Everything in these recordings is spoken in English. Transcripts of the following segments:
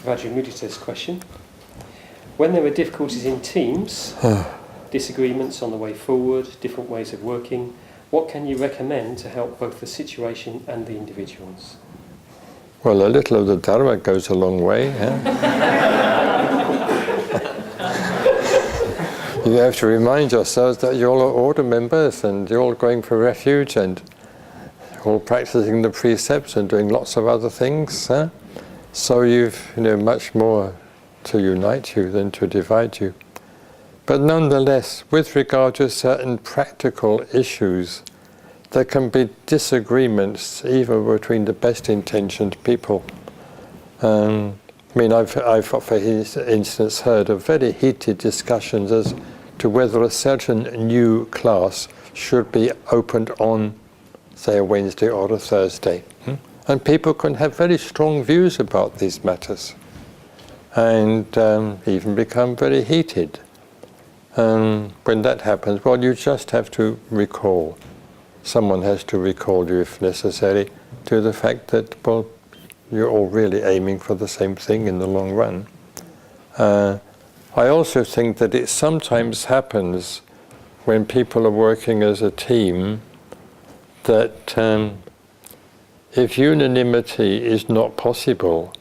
Rajamudita's question. When there are difficulties in teams, disagreements on the way forward, different ways of working, what can you recommend to help both the situation and the individuals? Well, a little of the Dharma goes a long way. You have to remind yourselves that you're all order members and you're all going for refuge and all practicing the precepts and doing lots of other things. So you've much more to unite you than to divide you. But nonetheless, with regard to certain practical issues, there can be disagreements even between the best intentioned people. I've for instance heard of very heated discussions as to whether a certain new class should be opened on, say, a Wednesday or a Thursday. And people can have very strong views about these matters and even become very heated. When that happens, well, you just have to recall. Someone has to recall you, if necessary, to the fact that, well, you're all really aiming for the same thing in the long run. I also think that it sometimes happens when people are working as a team that if unanimity is not possible,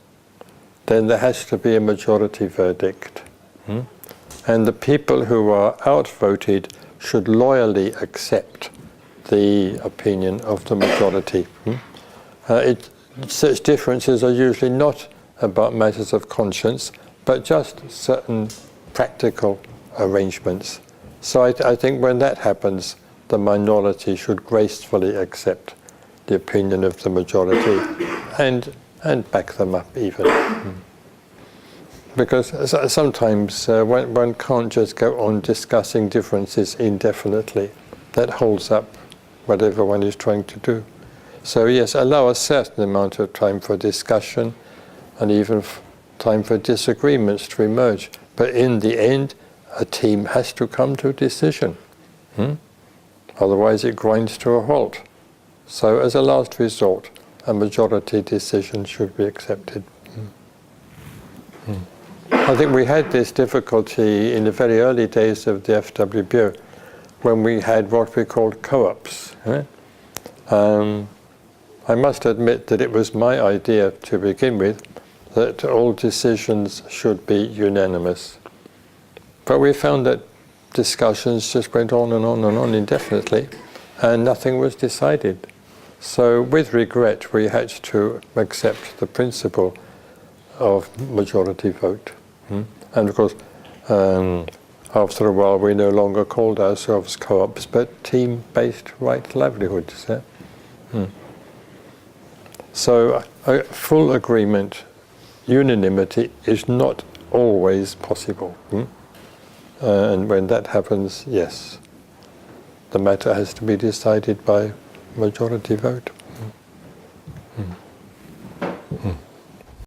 then there has to be a majority verdict. And the people who are outvoted should loyally accept the opinion of the majority. Such differences are usually not about matters of conscience, but just certain practical arrangements. So I think when that happens, the minority should gracefully accept the opinion of the majority and back them up even. Because sometimes one can't just go on discussing differences indefinitely. That holds up whatever one is trying to do. So yes, allow a certain amount of time for discussion and even time for disagreements to emerge. But in the end, a team has to come to a decision. Otherwise it grinds to a halt. So as a last resort, a majority decision should be accepted. I think we had this difficulty in the very early days of the FWBO when we had what we called co-ops. I must admit that it was my idea to begin with that all decisions should be unanimous. But we found that discussions just went on and on and on indefinitely and nothing was decided. So with regret we had to accept the principle of majority vote. And of course after a while we no longer called ourselves co-ops but team-based right livelihoods. So full agreement, unanimity is not always possible. And when that happens, yes, the matter has to be decided by majority vote.